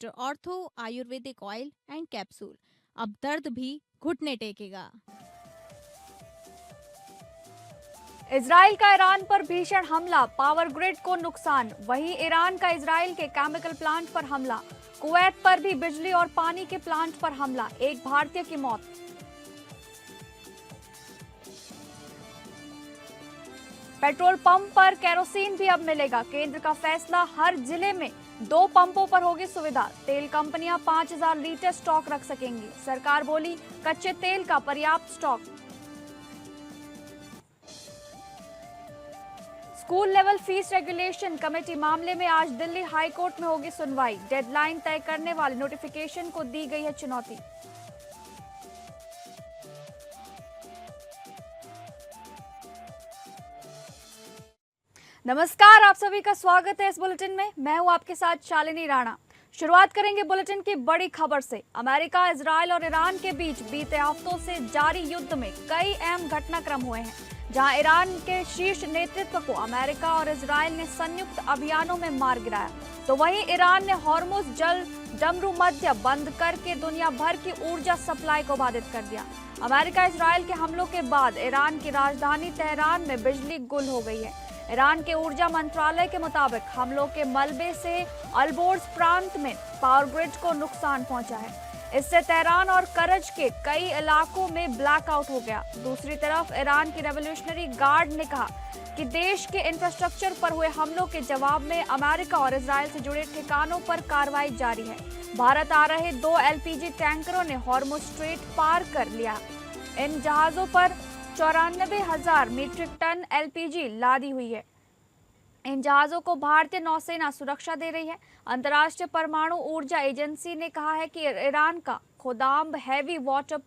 Doctor ortho Ayurvedic oil and capsule. अब दर्द भी घुटने टेकेगा। इजराइल का ईरान पर भीषण हमला, पावर ग्रिड को नुकसान। वहीं ईरान का इजराइल के केमिकल प्लांट पर हमला। कुवैत पर भी बिजली और पानी के प्लांट पर हमला, एक भारतीय की मौत। पेट्रोल पंप पर केरोसिन भी अब मिलेगा। केंद्र का फैसला, हर जिले में 2 पंपों पर होगी सुविधा। तेल कंपनियां 5000 लीटर स्टॉक रख सकेंगी। सरकार बोली कच्चे तेल का पर्याप्त stock. School level fees regulation committee मामले में आज दिल्ली हाई कोर्ट में होगी सुनवाई। डेडलाइन तय करने वाले नोटिफिकेशन को दी गई है चुनौती। नमस्कार, आप सभी का स्वागत है इस बुलेटिन में। मैं हूं आपके साथ शालिनी राणा। शुरुआत करेंगे बुलेटिन की बड़ी खबर से। अमेरिका, इजराइल और ईरान के बीच बीते हफ्तों से जारी युद्ध में कई अहम घटनाक्रम हुए हैं, जहां ईरान के शीर्ष नेतृत्व को अमेरिका और इजराइल ने संयुक्त अभियानों में मार गिराया, तो वहीं ईरान ने हॉर्मुज जल डमरूमध्य बंद करके दुनिया भर की ऊर्जा सप्लाई को बाधित कर दिया। अमेरिका इजराइल के हमलों के बाद ईरान की राजधानी तेहरान में बिजली गुल हो गई है। ईरान के ऊर्जा मंत्रालय के मुताबिक हमलों के मलबे से अल्बोर्स प्रांत में पावर ग्रिड को नुकसान पहुंचा है। इससे तेहरान और करज के कई इलाकों में ब्लैकआउट हो गया। दूसरी तरफ ईरान की रेवोल्यूशनरी गार्ड ने कहा कि देश के इंफ्रास्ट्रक्चर पर हुए हमलों के जवाब में अमेरिका और इजराइल से जुड़े ठिकानों पर कार्रवाई जारी है। भारत आ रहे 2 एलपीजी टैंकरों ने हॉर्मुज स्ट्रेट पार कर लिया। इन जहाजों पर 94,000 मीट्रिक टन एलपीजी लादी हुई है। इन जहाजों को भारतीय नौसेना सुरक्षा दे रही है। अंतर्राष्ट्रीय परमाणु ऊर्जा एजेंसी ने कहा है कि ईरान का खोदाम्ब हैवी वाटर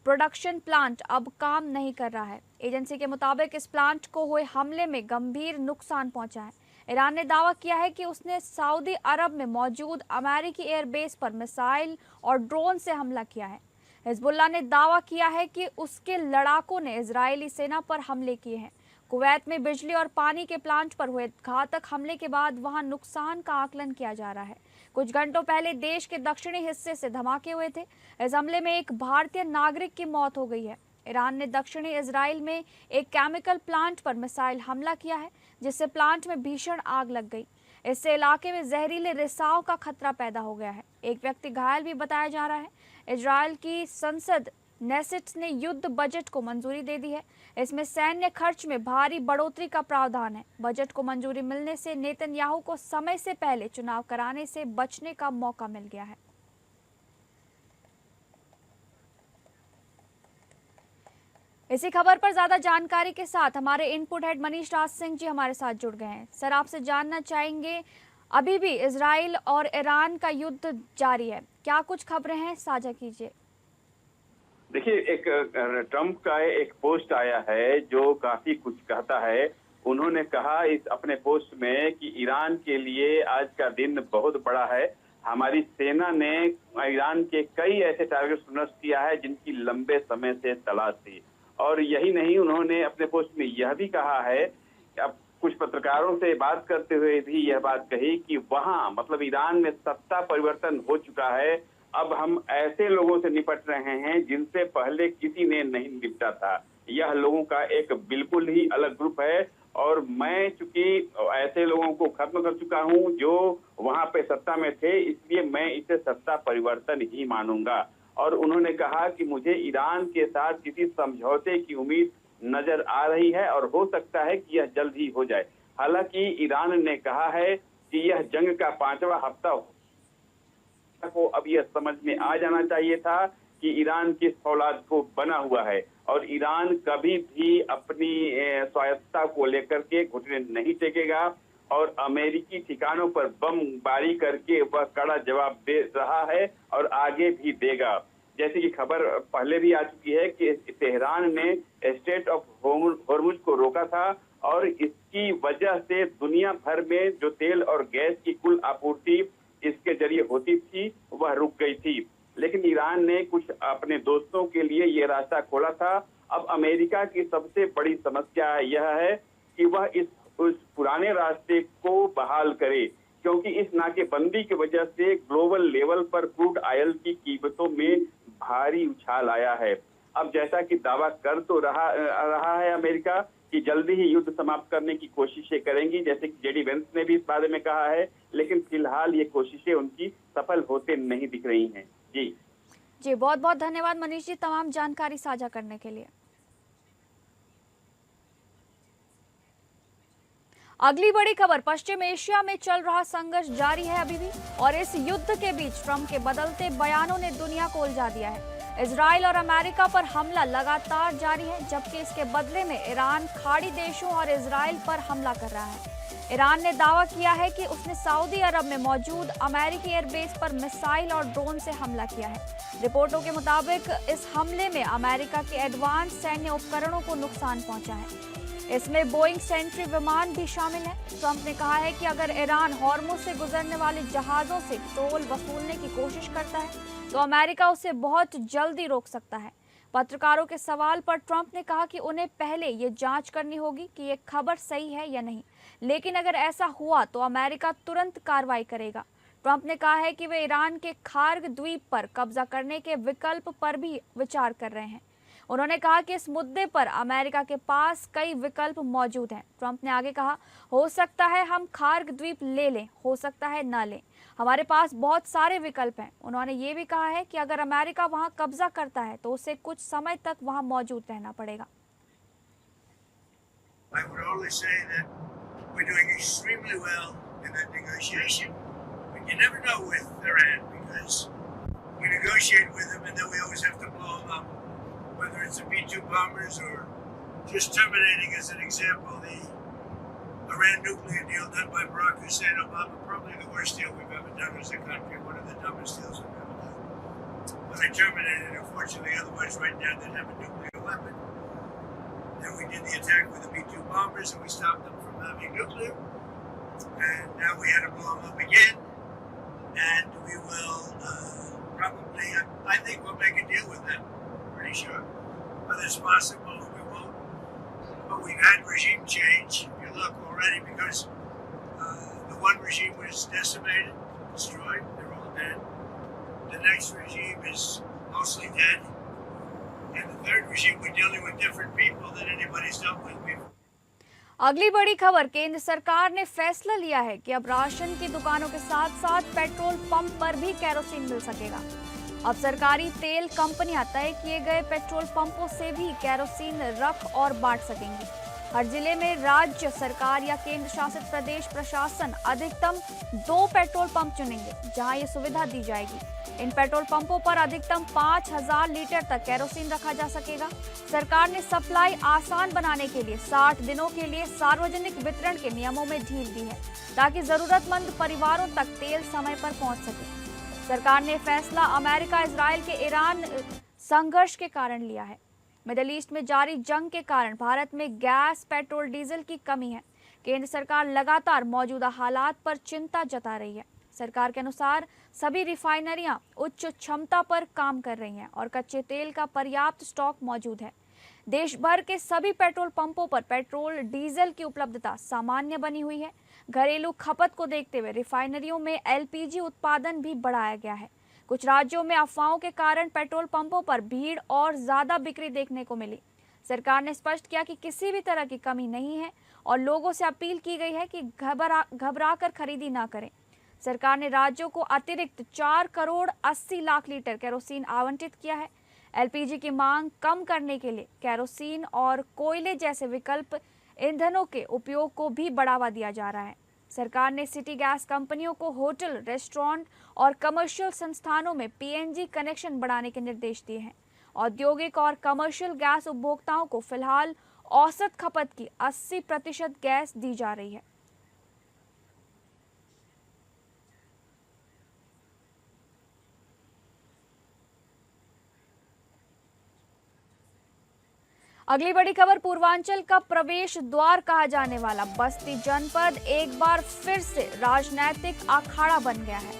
प्रोडक्शन प्लांट अब काम नहीं कर रहा है। एजेंसी के मुताबिक इस प्लांट को हुए हमले में गंभीर नुकसान पहुंचा है। ईरान ने दावा किया है कि उसने सऊदी अरब में मौजूद अमेरिकी एयरबेस पर मिसाइल और ड्रोन से हमला किया है। हिजबुल्लाह ने दावा किया है कि उसके लड़ाकों ने इजरायली सेना पर हमले किए हैं। कुवैत में बिजली और पानी के प्लांट पर हुए घातक हमले के बाद वहां नुकसान का आकलन किया जा रहा है। कुछ घंटों पहले देश के दक्षिणी हिस्से से धमाके हुए थे। इस हमले में एक भारतीय नागरिक की मौत हो गई है। ईरान ने दक्षिणी इजराइल में एक केमिकल प्लांट पर मिसाइल हमला किया है, जिससे प्लांट में भीषण आग लग गई। इससे इलाके में जहरीले रिसाव का खतरा पैदा हो गया है। एक व्यक्ति घायल भी बताया जा रहा है। इजराइल की संसद नेसेट ने युद्ध बजट को मंजूरी दे दी है। इसमें सैन्य खर्च में भारी बढ़ोतरी का प्रावधान है। बजट को मंजूरी मिलने से नेतन्याहू को समय से पहले चुनाव कराने से बचने का मौका मिल गया है। इसी खबर पर ज्यादा जानकारी के साथ हमारे इनपुट हेड मनीष राज सिंह जी हमारे साथ जुड़ गए हैं। सर, आपसे जानना चाहेंगे, अभी भी इजराइल और ईरान का युद्ध जारी है, क्या कुछ खबरें हैं, साझा कीजिए। देखिए, एक ट्रम्प का एक पोस्ट आया है जो काफी कुछ कहता है। उन्होंने कहा इस अपने पोस्ट में कि ईरान के लिए आज का दिन बहुत बड़ा है। हमारी सेना ने ईरान के कई ऐसे टारगेट्स नष्ट किया है जिनकी लंबे समय से तलाश थी। और यही नहीं, उन्होंने अपने पोस्ट में यह भी कहा है कि अब कुछ पत्रकारों से बात करते हुए भी यह बात कही कि वहां मतलब ईरान में सत्ता परिवर्तन हो चुका है। अब हम ऐसे लोगों से निपट रहे हैं जिनसे पहले किसी ने नहीं निपटा था। यह लोगों का एक बिल्कुल ही अलग ग्रुप है और मैं चूंकि ऐसे लोगों को खत्म कर चुका हूं जो वहां पे सत्ता में थे, इसलिए मैं इसे सत्ता परिवर्तन ही मानूंगा। और उन्होंने कहा कि मुझे ईरान के साथ किसी समझौते की उम्मीद नजर आ रही है और हो सकता है कि यह जल्द ही हो जाए। हालांकि ईरान ने कहा है कि यह जंग का 5वां हफ्ता को अब यह समझ में आ जाना चाहिए था कि ईरान किस औलाद को बना हुआ है और ईरान कभी भी अपनी स्वायत्तता को लेकर के घुटने नहीं टेकेगा और अमेरिकी ठिकानों पर बमबारी करके वह कड़ा जवाब दे रहा है और आगे भी देगा। जैसे कि खबर पहले भी आ चुकी है कि तेहरान ने स्ट्रेट ऑफ हॉर्मुज को रोका था और इसकी वजह से दुनिया भर में जो तेल और गैस की कुल आपूर्ति इसके जरिए होती थी वह रुक गई थी। लेकिन ईरान ने कुछ अपने दोस्तों के लिए ये रास्ता खोला था। अब अमेरिका की सबसे बड़ी समस्या यह है कि वह उस पुराने रास्ते को बहाल करे। क्योंकि इस नाकेबंदी की वजह से ग्लोबल लेवल पर क्रूड ऑयल की कीमतों में भारी उछाल आया है। अब जैसा कि दावा कर तो रहा है अमेरिका कि जल्दी ही युद्ध समाप्त करने की कोशिशें करेंगी, जैसे कि जेडी वेंस ने भी इस बारे में कहा है, लेकिन फिलहाल ये कोशिशें उनकी सफल होते नहीं दिख रही हैं। जी बहुत बहुत धन्यवाद मनीष जी तमाम जानकारी साझा करने के लिए। अगली बड़ी खबर, पश्चिम एशिया में चल रहा संघर्ष जारी है अभी भी, और इस युद्ध के बीच ट्रंप के बदलते बयानों ने दुनिया को उलझा दिया है। इजराइल और अमेरिका पर हमला लगातार जारी है, जबकि इसके बदले में ईरान खाड़ी देशों और इजराइल पर हमला कर रहा है। ईरान ने दावा किया है कि उसने सऊदी अरब में मौजूद अमेरिकी एयरबेस पर मिसाइल और ड्रोन से हमला किया है। रिपोर्टों के मुताबिक इस हमले में अमेरिका के एडवांस सैन्य उपकरणों को नुकसान पहुंचा है। इसमें बोइंग सेंट्री विमान भी शामिल है। ट्रंप ने कहा है कि अगर ईरान हॉर्मुज से गुजरने वाले जहाजों से टोल वसूलने की कोशिश करता है तो अमेरिका उसे बहुत जल्दी रोक सकता है। पत्रकारों के सवाल पर ट्रंप ने कहा कि उन्हें पहले ये जांच करनी होगी कि ये खबर सही है या नहीं, लेकिन अगर ऐसा हुआ तो अमेरिका तुरंत कार्रवाई करेगा। ट्रंप ने कहा है कि वे ईरान के खार्ग द्वीप पर कब्जा करने के विकल्प पर भी विचार कर रहे हैं। उन्होंने कहा कि इस मुद्दे पर अमेरिका के पास कई विकल्प मौजूद हैं। ट्रंप ने आगे कहा, हो सकता है हम खार्ग द्वीप ले लें, हो सकता है न लें, हमारे पास बहुत सारे विकल्प हैं। उन्होंने ये भी कहा है कि अगर अमेरिका वहां कब्जा करता है तो उसे कुछ समय तक वहां मौजूद रहना पड़ेगा। I would only say that we're doing extremely well in that negotiation. But you never know with Iran because we negotiate with them and then we always have to blow them up. Whether it's the B-2 bombers or just terminating, as an example, the Iran nuclear deal done by Barack Hussein Obama, probably the worst deal we've ever done as a country, one of the dumbest deals we've ever done. When they terminated, unfortunately, otherwise right now they'd have a nuclear weapon. Then we did the attack with the B-2 bombers and we stopped them from having nuclear. And now we had to blow them up again. And we will probably, I think we'll make a deal with them. Pretty sure. Whether it's possible, we won't. But we've had regime change, if you look already, because the one regime was decimated, destroyed, they're all dead. The next regime is mostly dead. And the third regime, we're dealing with different people than anybody's dealt with before. अगली बड़ी खबर, केंद्र सरकार ने फैसला लिया है कि अब राशन की दुकानों के साथ साथ पेट्रोल पंप पर भी केरोसिन मिल सकेगा। अब सरकारी तेल कंपनियां तय किए गए पेट्रोल पंपों से भी केरोसिन रख और बांट सकेंगी। हर जिले में राज्य सरकार या केंद्र शासित प्रदेश प्रशासन अधिकतम 2 पेट्रोल पंप चुनेंगे जहां ये सुविधा दी जाएगी। इन पेट्रोल पंपों पर अधिकतम 5000 लीटर तक केरोसिन रखा जा सकेगा। सरकार ने सप्लाई आसान बनाने के लिए 60 दिनों के लिए सार्वजनिक वितरण के नियमों में ढील दी है ताकि जरूरतमंद परिवारों तक तेल समय पर पहुंच सके। सरकार ने फैसला अमेरिका इजराइल के ईरान संघर्ष के कारण लिया है। मिडिल ईस्ट में जारी जंग के कारण भारत में गैस, पेट्रोल, डीजल की कमी है। केंद्र सरकार लगातार मौजूदा हालात पर चिंता जता रही है। सरकार के अनुसार सभी रिफाइनरियां उच्च क्षमता पर काम कर रही हैं और कच्चे तेल का पर्याप्त स्टॉक मौजूद है। देश भर के सभी पेट्रोल पंपों पर पेट्रोल, डीजल की उपलब्धता सामान्य बनी हुई है। घरेलू खपत को देखते हुए रिफाइनरियों में एलपीजी उत्पादन भी बढ़ाया गया है। कुछ राज्यों में अफवाहों के कारण पेट्रोल पंपों पर भीड़ और ज्यादा बिक्री देखने को मिली। सरकार ने स्पष्ट किया कि किसी भी तरह की कमी नहीं है और लोगों से अपील की गई है कि घबरा कर खरीदी ना करें। सरकार ने राज्यों को अतिरिक्त 4 करोड़ 80 लाख लीटर केरोसिन आवंटित किया है। एलपीजी की मांग कम करने के लिए केरोसिन और कोयले जैसे विकल्प ईंधनों के उपयोग को भी बढ़ावा दिया जा रहा है। सरकार ने सिटी गैस कंपनियों को होटल, रेस्टोरेंट और कमर्शियल संस्थानों में पीएनजी कनेक्शन बढ़ाने के निर्देश दिए हैं। औद्योगिक और कमर्शियल गैस उपभोक्ताओं को फिलहाल औसत खपत की 80% गैस दी जा रही है। अगली बड़ी खबर, पूर्वांचल का प्रवेश द्वार कहा जाने वाला बस्ती जनपद एक बार फिर से राजनीतिक अखाड़ा बन गया है।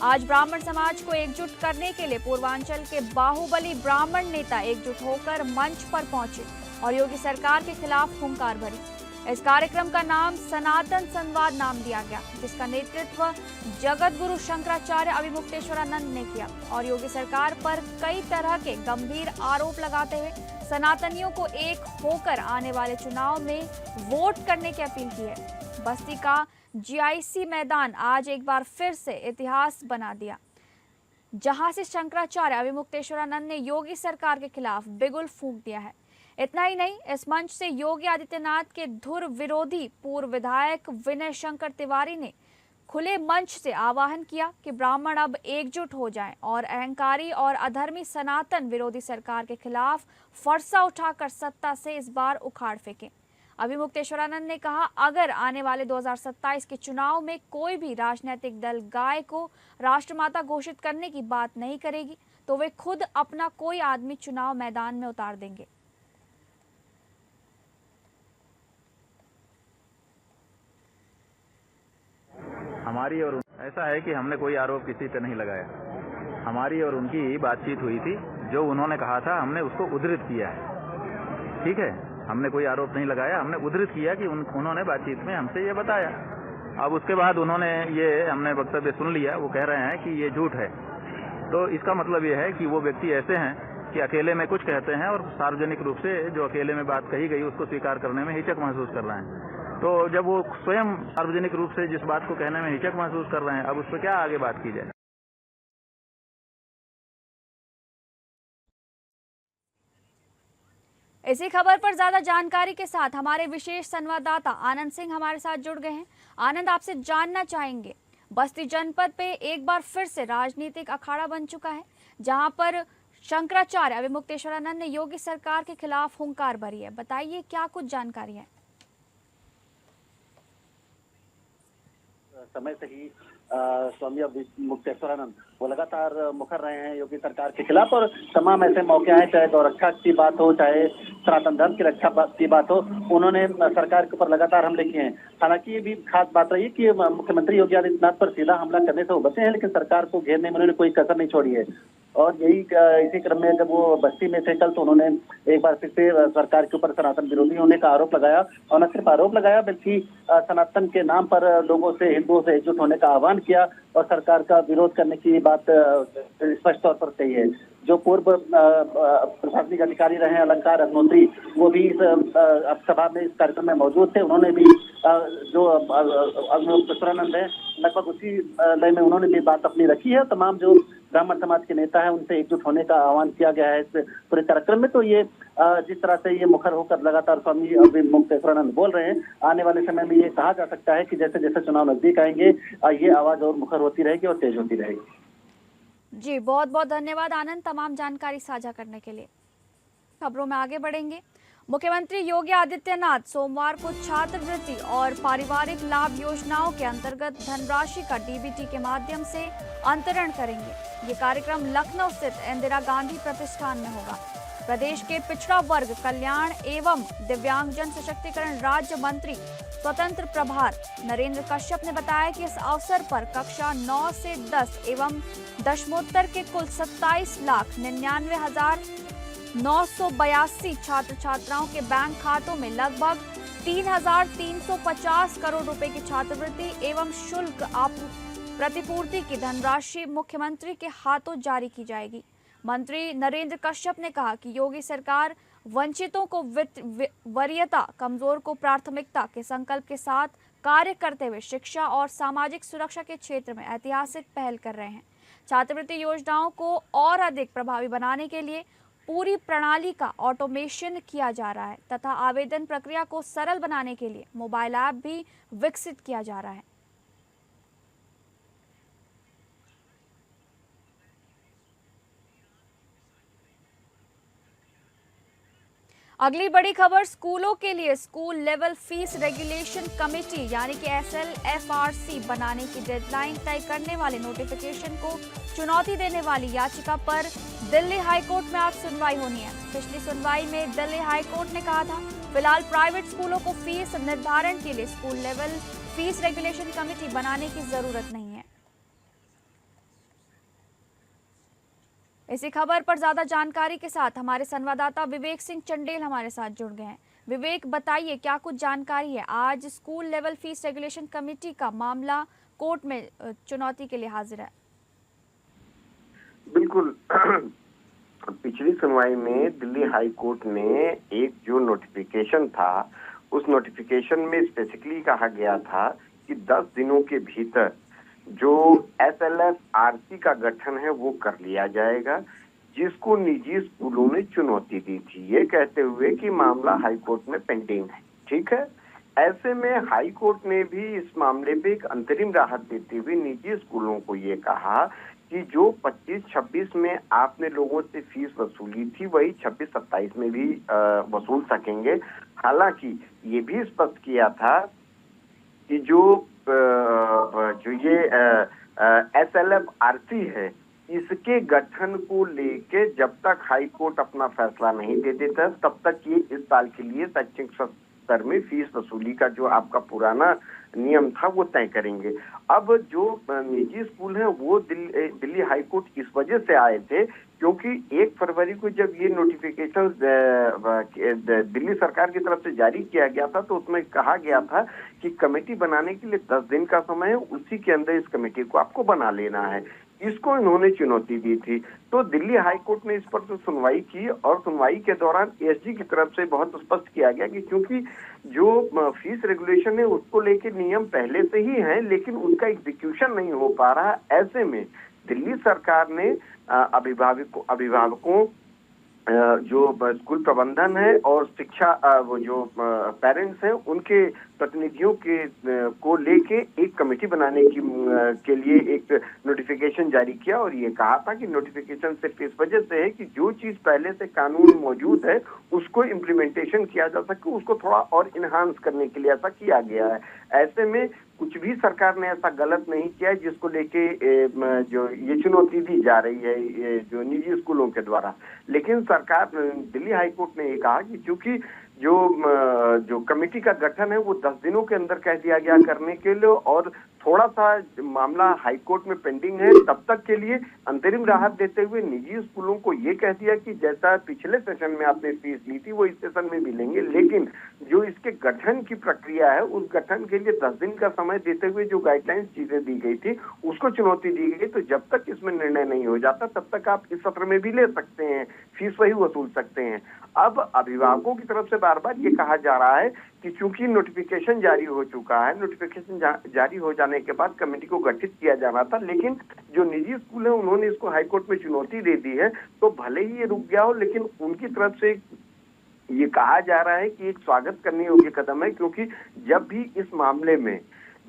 आज ब्राह्मण समाज को एकजुट करने के लिए पूर्वांचल के बाहुबली ब्राह्मण नेता एकजुट होकर मंच पर पहुंचे और योगी सरकार के खिलाफ हुंकार भरी। इस कार्यक्रम का नाम सनातन संवाद नाम दिया गया, जिसका नेतृत्व जगत गुरु शंकराचार्य अभिमुक्तेश्वरानंद ने किया और योगी सरकार पर कई तरह के गंभीर आरोप लगाते हुए सनातनियों को एक होकर आने वाले चुनाव में वोट करने की अपील की है। बस्ती का जीआईसी मैदान आज एक बार फिर से इतिहास बना दिया, जहां से शंकराचार्य अभिमुक्तेश्वरानंद ने योगी सरकार के खिलाफ बिगुल फूंक दिया है। इतना ही नहीं, इस मंच से योगी आदित्यनाथ के धुर विरोधी पूर्व विधायक विनय शंकर तिवारी ने खुले मंच से आह्वान किया कि ब्राह्मण अब एकजुट हो जाएं और अहंकारी और अधर्मी सनातन विरोधी सरकार के खिलाफ फरसा उठाकर सत्ता से इस बार उखाड़ फेंकें। अभिमुक्तेश्वरानंद ने कहा, अगर आने वाले 2027 के चुनाव में कोई भी राजनीतिक दल गाय को राष्ट्रमाता घोषित करने की बात नहीं करेगी तो वे खुद अपना कोई आदमी चुनाव मैदान में उतार देंगे। हमारी और ऐसा है कि हमने कोई आरोप किसी पे नहीं लगाया। हमारी और उनकी बातचीत हुई थी, जो उन्होंने कहा था हमने उसको उद्धृत किया है। ठीक है, हमने कोई आरोप नहीं लगाया, हमने उद्धृत किया कि उन्होंने बातचीत में हमसे ये बताया। अब उसके बाद उन्होंने हमने वक्तव्य सुन लिया, वो कह रहे हैं कि ये झूठ है। तो इसका मतलब ये है कि वो व्यक्ति ऐसे हैं कि अकेले में कुछ कहते हैं और सार्वजनिक रूप से जो अकेले में बात कही गई उसको स्वीकार करने में हिचक महसूस कर रहे हैं। तो जब वो स्वयं सार्वजनिक रूप से जिस बात को कहने में हिचक महसूस कर रहे हैं, अब उस पर क्या आगे बात की जाए। इसी खबर पर ज्यादा जानकारी के साथ हमारे विशेष संवाददाता आनंद सिंह हमारे साथ जुड़ गए हैं। आनंद, आपसे जानना चाहेंगे, बस्ती जनपद पे एक बार फिर से राजनीतिक अखाड़ा बन चुका है, जहां पर शंकराचार्य अभिमुक्तेश्वरानंद ने योगी सरकार के खिलाफ हुंकार भरी है। बताइए क्या कुछ जानकारी है। समय से ही स्वामी अभिमुक्तेश्वरानंद वो लगातार मुखर रहे हैं योगी सरकार के खिलाफ, और तमाम ऐसे मौके आए, चाहे गौरक्षा की बात हो, चाहे सनातन धर्म की रक्षा की बात हो, उन्होंने सरकार के ऊपर लगातार हमले किए हैं। हालांकि ये भी खास बात रही है कि मुख्यमंत्री योगी आदित्यनाथ पर सीधा हमला करने से वो बचे हैं, लेकिन सरकार को घेरने में उन्होंने कोई कसर नहीं छोड़ी है। और यही इसी क्रम में जब वो बस्ती में थे कल, तो उन्होंने एक बार फिर से सरकार के ऊपर सनातन विरोधी होने का आरोप लगाया, और न सिर्फ आरोप लगाया बल्कि सनातन के नाम पर लोगों से, हिंदुओं से एकजुट होने का आह्वान किया और सरकार का विरोध करने की बात स्पष्ट तौर पर कही है। जो पूर्व प्रशासनिक अधिकारी रहे अलंकार अग्नोत्री, वो भी इस सभा में, इस कार्यक्रम में मौजूद थे। उन्होंने भी जो अभिमुक्तेश्वरानंद है, लगभग उसी लय में उन्होंने भी बात अपनी रखी है। तमाम जो ब्राह्मण समाज के नेता है उनसे एकजुट होने का आह्वान किया गया है इस पूरे कार्यक्रम में। तो ये जिस तरह से ये मुखर होकर लगातार स्वामी अभिमुक्तेश्वरानंद बोल रहे हैं, आने वाले समय में ये कहा जा सकता है कि जैसे जैसे चुनाव नजदीक आएंगे, ये आवाज और मुखर होती रहेगी और तेज होती रहेगी। जी, बहुत बहुत धन्यवाद आनंद, तमाम जानकारी साझा करने के लिए। खबरों में आगे बढ़ेंगे। मुख्यमंत्री योगी आदित्यनाथ सोमवार को छात्रवृत्ति और पारिवारिक लाभ योजनाओं के अंतर्गत धनराशि का डीबीटी के माध्यम से अंतरण करेंगे। ये कार्यक्रम लखनऊ स्थित इंदिरा गांधी प्रतिष्ठान में होगा। प्रदेश के पिछड़ा वर्ग कल्याण एवं दिव्यांगजन सशक्तिकरण राज्य मंत्री स्वतंत्र प्रभार नरेंद्र कश्यप ने बताया कि इस अवसर पर कक्षा 9 से 10 एवं दशमोत्तर के कुल 27,99,982 छात्र छात्राओं के बैंक खातों में लगभग 3,350 करोड़ रुपए की छात्रवृत्ति एवं शुल्क प्रतिपूर्ति की धनराशि मुख्यमंत्री के हाथों जारी की जाएगी। मंत्री नरेंद्र कश्यप ने कहा कि योगी सरकार वंचितों को वरीयता, कमजोर को प्राथमिकता के संकल्प के साथ कार्य करते हुए शिक्षा और सामाजिक सुरक्षा के क्षेत्र में ऐतिहासिक पहल कर रहे हैं। छात्रवृत्ति योजनाओं को और अधिक प्रभावी बनाने के लिए पूरी प्रणाली का ऑटोमेशन किया जा रहा है तथा आवेदन प्रक्रिया को सरल बनाने के लिए मोबाइल ऐप भी विकसित किया जा रहा है। अगली बड़ी खबर, स्कूलों के लिए school level fees regulation committee यानी कि SLFRC बनाने की डेडलाइन तय करने वाले नोटिफिकेशन को चुनौती देने वाली याचिका पर दिल्ली हाईकोर्ट में आज सुनवाई होनी है। पिछली सुनवाई में दिल्ली हाईकोर्ट ने कहा था, फिलहाल प्राइवेट स्कूलों को फीस निर्धारण के लिए school level fees regulation committee बनाने की जरूरत नहीं है। इसी खबर पर ज्यादा जानकारी के साथ हमारे संवाददाता विवेक सिंह चंडेल हमारे साथ जुड़ गए हैं। विवेक, बताइए क्या कुछ जानकारी है? आज school level fees regulation committee का मामला कोर्ट में चुनौती के लिए हाजिर है। बिल्कुल। पिछली सुनवाई में दिल्ली हाई कोर्ट ने एक जो नोटिफिकेशन था, उस नोटिफिकेशन में स्पेसिफिकली कहा गया था कि 10 दिनों के भीतर जो SLF-RC का गठन है वो कर लिया जाएगा, जिसको निजी स्कूलों ने चुनौती दी थी, ये कहते हुए कि मामला हाई कोर्ट में पेंडिंग है। ठीक है, ऐसे में हाई कोर्ट ने भी इस मामले पे एक अंतरिम राहत देते हुए निजी स्कूलों को ये कहा कि जो 25-26 में आपने लोगों से फीस वसूली थी वही 26-27 में भी वसूल सकेंगे। हालांकि ये भी स्पष्ट किया था कि जो ये SLF-RC है, इसके गठन को लेके जब तक हाई कोर्ट अपना फैसला नहीं दे देता तब तक ये इस साल के लिए शैक्षणिक स्तर में फीस वसूली का जो आपका पुराना नियम था वो तय करेंगे। अब जो निजी स्कूल हैं वो दिल्ली हाई कोर्ट इस वजह से आए थे क्योंकि 1 फरवरी को जब ये नोटिफिकेशन दिल्ली सरकार की तरफ से जारी किया गया था तो उसमें कहा गया था कि कमेटी बनाने के लिए 10 दिन का समय है, उसी के अंदर इस कमेटी को आपको बना लेना है। इसको इन्होंने चुनौती दी थी। तो दिल्ली हाई कोर्ट ने इस पर तो सुनवाई की और सुनवाई के दौरान एसजी की तरफ से बहुत स्पष्ट किया गया कि क्योंकि जो फीस रेगुलेशन है उसको लेके नियम पहले से ही है लेकिन उनका एग्जीक्यूशन नहीं हो पा रहा। ऐसे में दिल्ली सरकार ने अभिभावकों जो स्कूल प्रबंधन है और शिक्षा वो जो पेरेंट्स हैं उनके प्रतिनिधियों के को लेके एक कमेटी बनाने के लिए एक नोटिफिकेशन जारी किया और ये कहा था कि नोटिफिकेशन सिर्फ इस वजह से है कि जो चीज पहले से कानून मौजूद है उसको इम्प्लीमेंटेशन किया जा सके, उसको थोड़ा और इनहांस करने के लिए ऐसा किया गया है। ऐसे में कुछ भी सरकार ने ऐसा गलत नहीं किया है जिसको लेके जो ये चुनौती दी जा रही है ये जो निजी स्कूलों के द्वारा। लेकिन सरकार दिल्ली हाई कोर्ट ने ये कहा कि चूंकि जो कमेटी का गठन है वो 10 दिनों के अंदर कह दिया गया करने के लिए और थोड़ा सा मामला हाई कोर्ट में पेंडिंग है, तब तक के लिए अंतरिम राहत देते हुए निजी स्कूलों को ये कह दिया कि जैसा पिछले सेशन में आपने फीस ली थी वो इस सेशन में भी लेंगे, लेकिन जो इसके गठन की प्रक्रिया है उस गठन के लिए 10 दिन का समय देते हुए जो गाइडलाइंस चीजें दी गई थी उसको चुनौती दी गई। तो जब तक इसमें निर्णय नहीं हो जाता तब तक आप इस सत्र में भी ले सकते हैं, फीस वही वसूल सकते हैं। अब अभिभावकों की तरफ से बार बार ये कहा जा रहा है कि चूंकि नोटिफिकेशन जारी हो चुका है, नोटिफिकेशन जारी हो जाने के बाद कमेटी को गठित किया जाना था, लेकिन जो निजी स्कूल है उन्होंने इसको हाईकोर्ट में चुनौती दे दी है, तो भले ही ये रुक गया हो लेकिन उनकी तरफ से ये कहा जा रहा है कि एक स्वागत करने योग्य कदम है, क्योंकि जब भी इस मामले में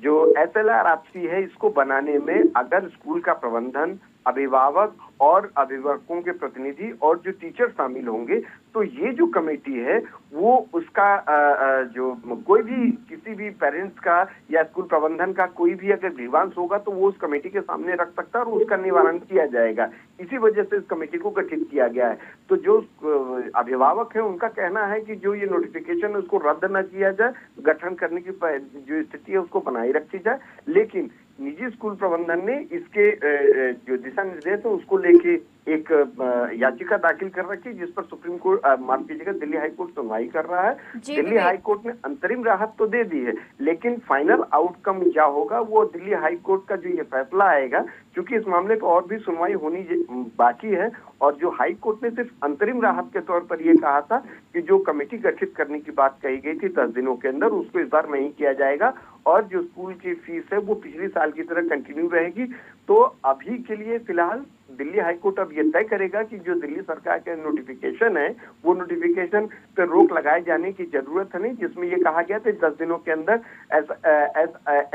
जो SLR-RC है इसको बनाने में अगर स्कूल का प्रबंधन, अभिभावक और अभिभावकों के प्रतिनिधि और जो टीचर शामिल होंगे तो ये जो कमेटी है वो उसका जो कोई भी किसी भी पेरेंट्स का या स्कूल प्रबंधन का कोई भी अगर ग्रीवांस होगा तो वो उस कमेटी के सामने रख सकता है और उसका निवारण किया जाएगा। इसी वजह से इस कमेटी को गठित किया गया है। तो जो अभिभावक है उनका कहना है कि जो ये नोटिफिकेशन है उसको रद्द न किया जाए, गठन करने की जो स्थिति है उसको बनाए रखी जाए, लेकिन निजी स्कूल प्रबंधन ने इसके जो दिशा निर्देश है उसको लेके एक याचिका दाखिल कर रखी जिस पर सुप्रीम कोर्ट माफ कीजिएगा दिल्ली हाई कोर्ट सुनवाई कर रहा है। दिल्ली हाई कोर्ट ने अंतरिम राहत तो दे दी है लेकिन फाइनल आउटकम क्या होगा वो दिल्ली हाई कोर्ट का जो ये फैसला आएगा, क्योंकि इस मामले पर और भी सुनवाई होनी बाकी है और जो हाई कोर्ट ने सिर्फ अंतरिम राहत के तौर पर ये कहा था कि जो कमेटी गठित करने की बात कही गई थी 10 दिनों के अंदर उसको इस बार नहीं किया जाएगा और जो स्कूल की फीस है वो पिछले साल की तरह कंटिन्यू रहेगी। तो अभी के लिए फिलहाल दिल्ली हाई कोर्ट अब ये तय करेगा कि जो दिल्ली सरकार का नोटिफिकेशन है वो नोटिफिकेशन पे रोक लगाए जाने की जरूरत है नहीं, जिसमें ये कहा गया था 10 दिनों के अंदर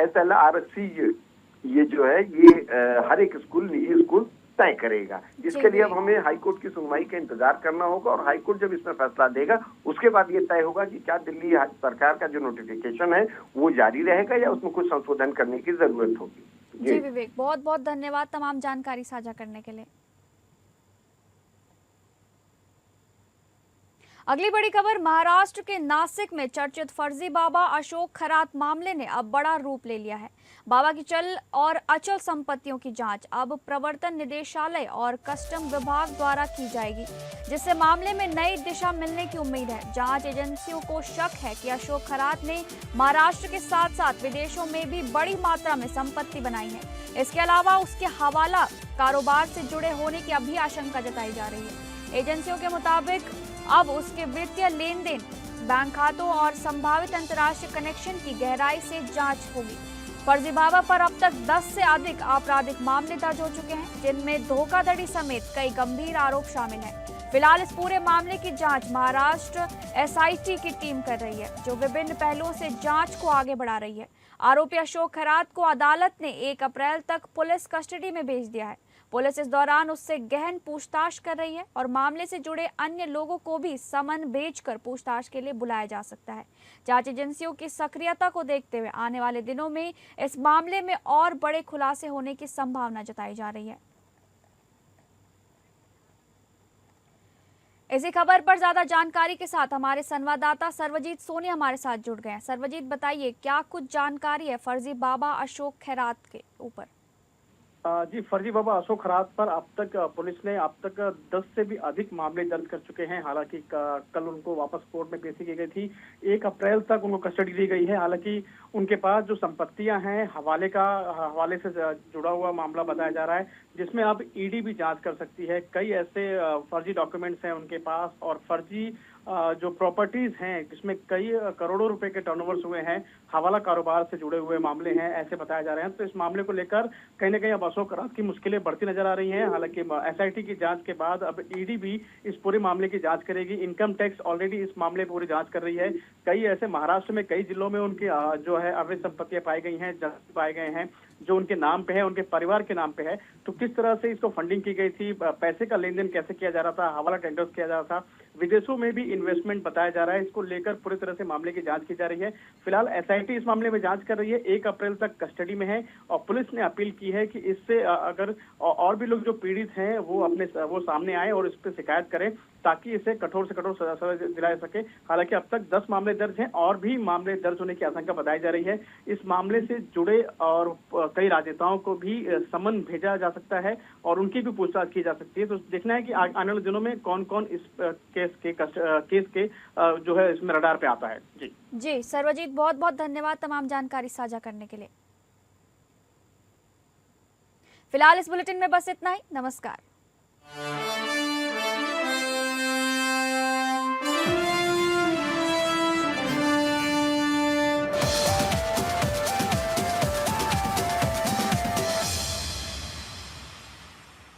SLR-RC ये जो है ये हर एक स्कूल निजी स्कूल तय करेगा। इसके लिए अब हमें हाई कोर्ट की सुनवाई का इंतजार करना होगा और हाई कोर्ट जब इसमें फैसला देगा उसके बाद ये तय होगा कि क्या दिल्ली सरकार का जो नोटिफिकेशन है वो जारी रहेगा या उसमें कुछ संशोधन करने की जरूरत होगी। जी विवेक, बहुत बहुत धन्यवाद तमाम जानकारी साझा करने के लिए। अगली बड़ी खबर, महाराष्ट्र के नासिक में चर्चित फर्जी बाबा अशोक खरात मामले ने अब बड़ा रूप ले लिया है। बाबा की चल और अचल संपत्तियों की जांच अब प्रवर्तन निदेशालय और कस्टम विभाग द्वारा की जाएगी, जिससे मामले में नई दिशा मिलने की उम्मीद है। जांच एजेंसियों को शक है कि अशोक खरात ने महाराष्ट्र के साथ साथ विदेशों में भी बड़ी मात्रा में संपत्ति बनाई है। इसके अलावा उसके हवाला कारोबार से जुड़े होने की अभी आशंका जताई जा रही है। एजेंसियों के मुताबिक अब उसके वित्तीय लेन देन, बैंक खातों और संभावित अंतर्राष्ट्रीय कनेक्शन की गहराई से जांच होगी। फर्जी बाबा पर अब तक 10 से अधिक आपराधिक मामले दर्ज हो चुके हैं, जिनमें धोखाधड़ी समेत कई गंभीर आरोप शामिल हैं। फिलहाल इस पूरे मामले की जांच महाराष्ट्र एसआईटी की टीम कर रही है, जो विभिन्न पहलुओं से जांच को आगे बढ़ा रही है। आरोपी अशोक खरात को अदालत ने 1 अप्रैल तक पुलिस कस्टडी में भेज दिया है। पुलिस इस दौरान उससे गहन पूछताछ कर रही है और मामले से जुड़े अन्य लोगों को भी समन भेजकर पूछताछ के लिए बुलाया जा सकता है। जांच एजेंसियों की सक्रियता को देखते हुए आने वाले दिनों में इस मामले में और बड़े खुलासे होने की संभावना जताई जा रही है। इसी खबर पर ज्यादा जानकारी के साथ हमारे संवाददाता सर्वजीत सोनी हमारे साथ जुड़ गए हैं। सर्वजीत, बताइए क्या कुछ जानकारी है फर्जी बाबा अशोक खैरात के ऊपर? जी, फर्जी बाबा अशोक खरात पर अब तक पुलिस ने 10 से भी अधिक मामले दर्ज कर चुके हैं। हालांकि कल उनको वापस कोर्ट में पेशी की गई थी। 1 अप्रैल तक उनको कस्टडी दी गई है। हालांकि उनके पास जो संपत्तियां हैं हवाले से जुड़ा हुआ मामला बताया जा रहा है, जिसमें अब ईडी भी जांच कर सकती है। कई ऐसे फर्जी डॉक्यूमेंट्स हैं उनके पास और फर्जी जो प्रॉपर्टीज हैं, जिसमें कई करोड़ों रुपए के टर्नओवर्स हुए हैं, हवाला कारोबार से जुड़े हुए मामले हैं, ऐसे बताया जा रहे हैं। तो इस मामले को लेकर कहीं ना कहीं अब अशोक खरात की मुश्किलें बढ़ती नजर आ रही हैं। हालांकि एसआईटी की जांच के बाद अब ईडी भी इस पूरे मामले की जांच करेगी। इनकम टैक्स ऑलरेडी इस मामले पूरी जांच कर रही है। कई ऐसे महाराष्ट्र में कई जिलों में उनकी जो है अवैध संपत्तियां पाई गई हैं, जब्त पाए गए हैं, जो उनके नाम पे है, उनके परिवार के नाम पे है। तो किस तरह से इसको फंडिंग की गई थी, पैसे का लेन देन कैसे किया जा रहा था, हवाला टेंडर्स किया जा रहा था, विदेशों में भी इन्वेस्टमेंट बताया जा रहा है। इसको लेकर पूरी तरह से मामले की जांच की जा रही है। फिलहाल एसआईटी इस मामले में जांच कर रही है। 1 अप्रैल तक कस्टडी में है और पुलिस ने अपील की है कि इससे अगर और भी लोग जो पीड़ित हैं वो सामने आए और इस पर शिकायत करें, ताकि इसे कठोर से कठोर सजा दिलाया सके। हालांकि अब तक 10 मामले दर्ज हैं और भी मामले दर्ज होने की आशंका बताई जा रही है। इस मामले से जुड़े और कई राजनेताओं को भी समन भेजा जा सकता है और उनकी भी पूछताछ की जा सकती है। तो देखना है कि आने वाले दिनों में कौन कौन इस केस के जो है इसमें रडार पे आता है। जी सर्वजीत, बहुत बहुत धन्यवाद तमाम जानकारी साझा करने के लिए। फिलहाल इस बुलेटिन में बस इतना ही। नमस्कार।